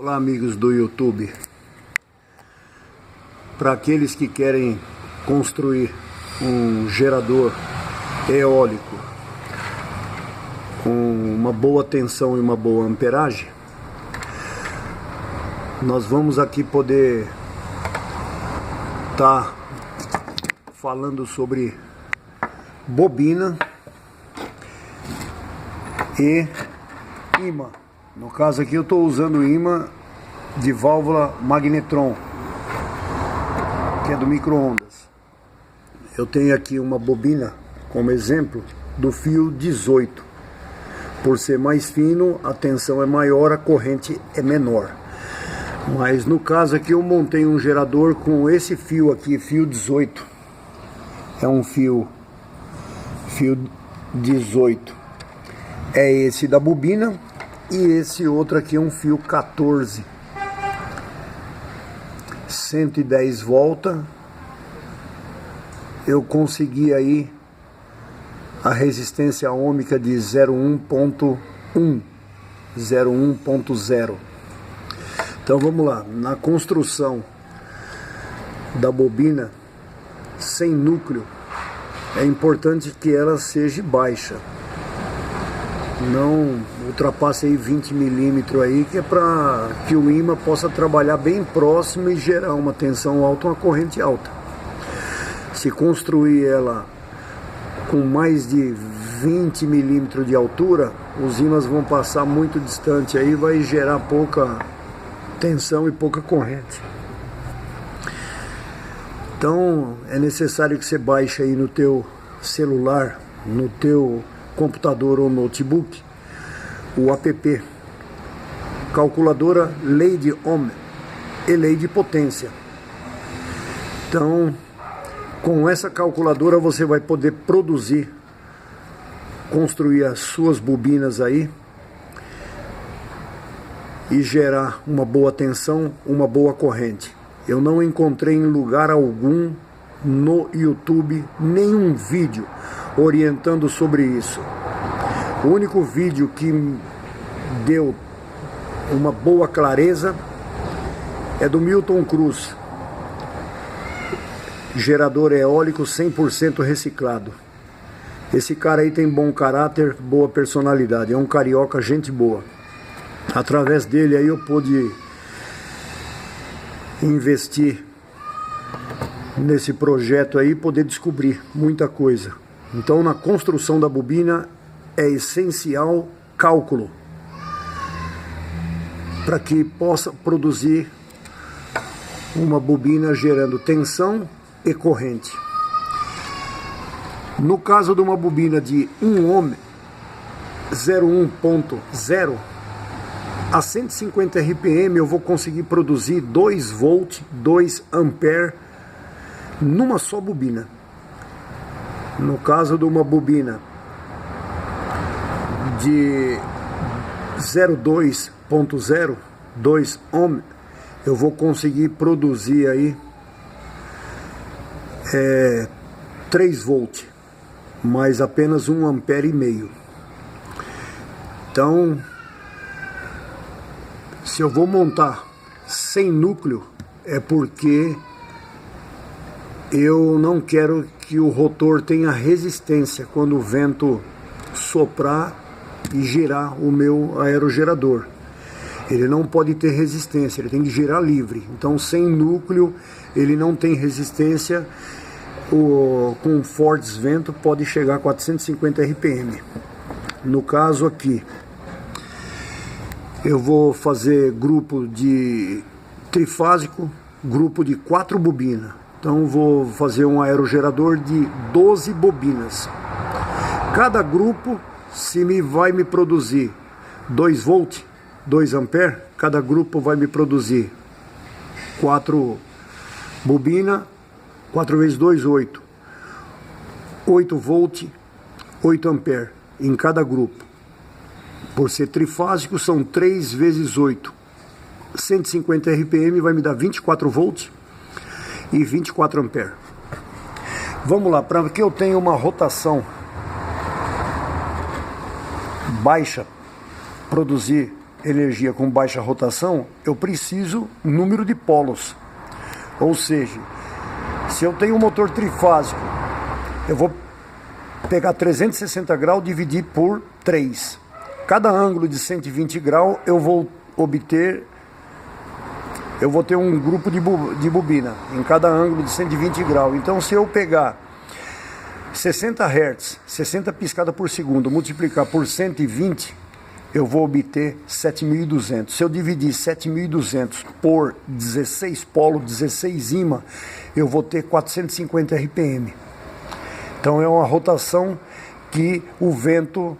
Olá, amigos do YouTube. Para aqueles que querem construir um gerador eólico com uma boa tensão e uma boa amperagem, nós vamos aqui poder estar falando sobre bobina e ímã. No caso aqui eu estou usando ímã de válvula magnetron, que é do micro-ondas. Eu tenho aqui uma bobina como exemplo do fio 18. Por ser mais fino, a tensão é maior, a corrente é menor. Mas no caso aqui eu montei um gerador com esse fio aqui, fio 18. É um fio 18. É esse da bobina. E esse outro aqui é um fio 14, 110 voltas. Eu consegui aí a resistência ohmica de 01.0. Então vamos lá, na construção da bobina sem núcleo, é importante que ela seja baixa. Não ultrapasse aí 20 milímetros aí, que é para que o ímã possa trabalhar bem próximo e gerar uma tensão alta, uma corrente alta. Se construir ela com mais de 20 milímetros de altura, os ímãs vão passar muito distante aí, vai gerar pouca tensão e pouca corrente. Então é necessário que você baixe aí no teu celular, no teu computador ou notebook, o app calculadora lei de Ohm e lei de potência. Então, com essa calculadora você vai poder construir as suas bobinas aí e gerar uma boa tensão, uma boa corrente. Eu não encontrei em lugar algum no YouTube nenhum vídeo orientando sobre isso. O único vídeo que deu uma boa clareza é do Milton Cruz, gerador eólico 100% reciclado. Esse cara aí tem bom caráter, boa personalidade, é um carioca, gente boa. Através dele aí eu pude investir nesse projeto aí, poder descobrir muita coisa. Então, na construção da bobina é essencial cálculo para que possa produzir uma bobina gerando tensão e corrente. No caso de uma bobina de 1 ohm 01.0 a 150 RPM, eu vou conseguir produzir 2 volt, 2 ampere numa só bobina. No caso de uma bobina de 02.0, 2 ohm, eu vou conseguir produzir aí 3 volt, mais apenas 1,5 ampere. Então, se eu vou montar sem núcleo, é porque eu não quero que o rotor tenha resistência quando o vento soprar e girar o meu aerogerador. Ele não pode ter resistência, ele tem que girar livre. Então, sem núcleo, ele não tem resistência. Com fortes ventos, pode chegar a 450 RPM. No caso aqui, eu vou fazer grupo de trifásico, grupo de 4 bobinas. Então vou fazer um aerogerador de 12 bobinas. Cada grupo, vai me produzir 2 volt, 2 ampere, cada grupo vai me produzir 4 bobinas, 4 vezes 2, 8. 8 volt, 8 ampere em cada grupo. Por ser trifásico, são 3 vezes 8. 150 RPM vai me dar 24 volts e 24 ampere. Vamos lá, para que eu tenha uma rotação baixa, produzir energia com baixa rotação, eu preciso número de polos. Ou seja, se eu tenho um motor trifásico, eu vou pegar 360 graus e dividir por 3. Cada ângulo de 120 graus eu vou ter um grupo de bobina em cada ângulo de 120 graus. Então, se eu pegar 60 Hz, 60 piscadas por segundo, multiplicar por 120, eu vou obter 7.200. Se eu dividir 7.200 por 16 polos, 16 ímã, eu vou ter 450 RPM. Então é uma rotação que o vento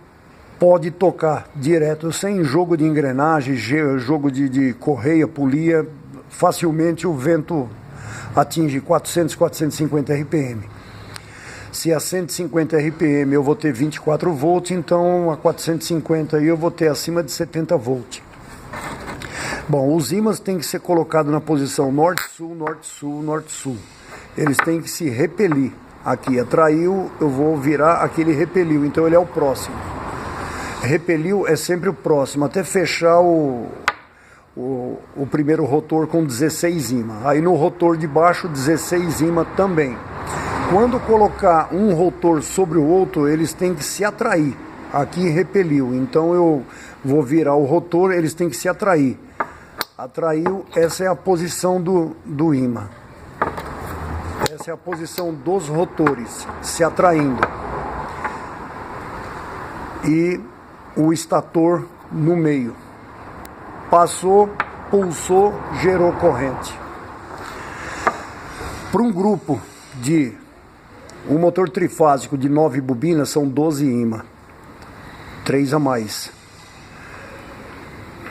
pode tocar direto, sem jogo de engrenagem, jogo de correia, polia. Facilmente o vento atinge 400, 450 RPM. Se a 150 RPM eu vou ter 24 volts, então a 450 aí eu vou ter acima de 70 volts. Bom, os ímãs têm que ser colocados na posição norte-sul, norte-sul, norte-sul. Eles têm que se repelir. Aqui atraiu, eu vou virar, aqui ele repeliu, então ele é o próximo. Repeliu é sempre o próximo, até fechar o primeiro rotor com 16 ímã. Aí no rotor de baixo, 16 ímã também. Quando colocar um rotor sobre o outro, eles têm que se atrair. Aqui repeliu, então eu vou virar o rotor, eles têm que se atrair. Atraiu, essa é a posição do ímã. Essa é a posição dos rotores se atraindo. E o estator no meio. Passou, pulsou, gerou corrente. Para um grupo de um motor trifásico de 9 bobinas, são 12 ímã, 3 a mais.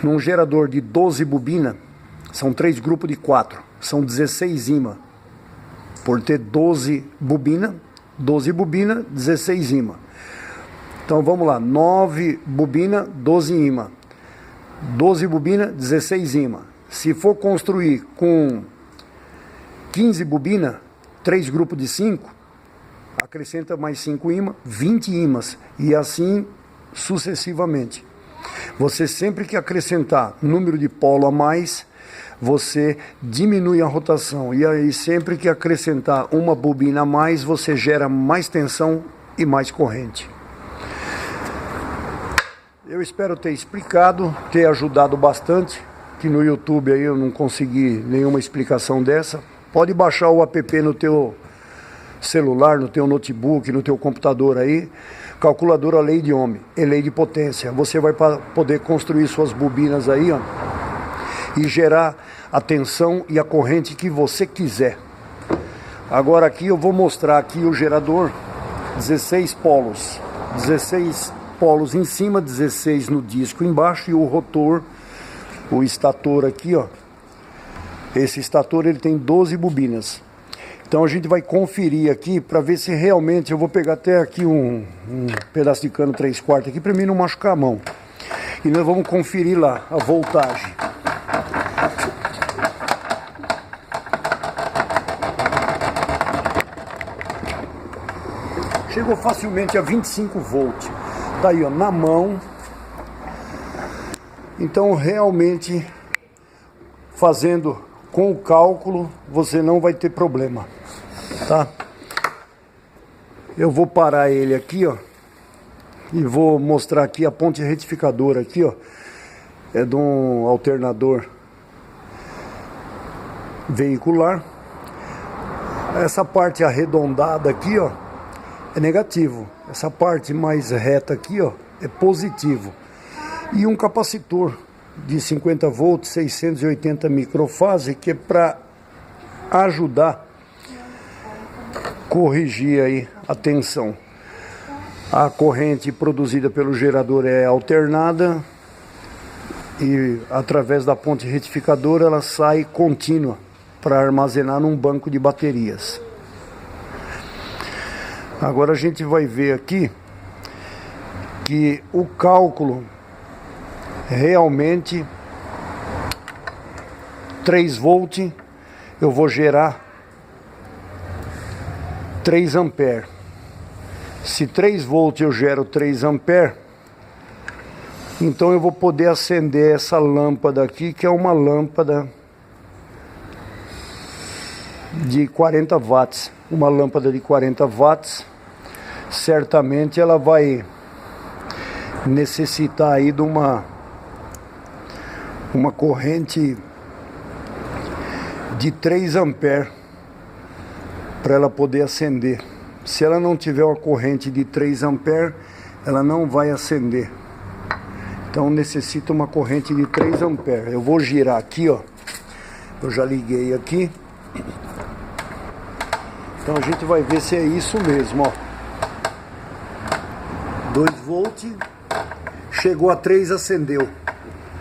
Num gerador de 12 bobinas, são 3 grupos de 4, são 16 ímã. Por ter 12 bobinas, 16 ímã. Então vamos lá, 9 bobinas, 12 ímã. 12 bobinas, 16 ímã. Se for construir com 15 bobinas, 3 grupos de 5, acrescenta mais 5 ímãs, 20 ímãs. E assim sucessivamente. Você sempre que acrescentar número de polo a mais, você diminui a rotação. E aí sempre que acrescentar uma bobina a mais, você gera mais tensão e mais corrente. Eu espero ter explicado, ter ajudado bastante, que no YouTube aí eu não consegui nenhuma explicação dessa. Pode baixar o app no teu celular, no teu notebook, no teu computador aí, calculadora lei de Ohm e lei de potência. Você vai poder construir suas bobinas aí, ó, e gerar a tensão e a corrente que você quiser. Agora aqui eu vou mostrar aqui o gerador, 16 polos, 16 polos em cima, 16 no disco embaixo, e o rotor, o estator aqui, ó. Esse estator ele tem 12 bobinas. Então a gente vai conferir aqui para ver se realmente, eu vou pegar até aqui um pedaço de cano 3/4 aqui para mim não machucar a mão. E nós vamos conferir lá a voltagem. Chegou facilmente a 25 volts. Tá aí, ó, na mão. Então realmente, fazendo com o cálculo, você não vai ter problema, tá? Eu vou parar ele aqui, ó, e vou mostrar aqui a ponte retificadora aqui, ó. É de um alternador veicular. Essa parte arredondada aqui, ó, é negativo. Essa parte mais reta aqui, ó, é positivo. E um capacitor de 50 volts, 680 microfase, que é para ajudar a corrigir aí a tensão. A corrente produzida pelo gerador é alternada e através da ponte retificadora ela sai contínua para armazenar num banco de baterias. Agora a gente vai ver aqui que o cálculo realmente 3 volts eu vou gerar 3 amperes. Se 3 volts eu gero 3 amperes, Então eu vou poder acender essa lâmpada aqui, que é uma lâmpada de 40 watts. Uma lâmpada de 40 watts, certamente ela vai necessitar aí de uma corrente de 3 amperes para ela poder acender. Se ela não tiver uma corrente de 3 amperes, ela não vai acender. Então necessita uma corrente de 3 amperes. Eu vou girar aqui, ó. Eu já liguei aqui. Então a gente vai ver se é isso mesmo, ó. 2 volts. Chegou a 3, acendeu.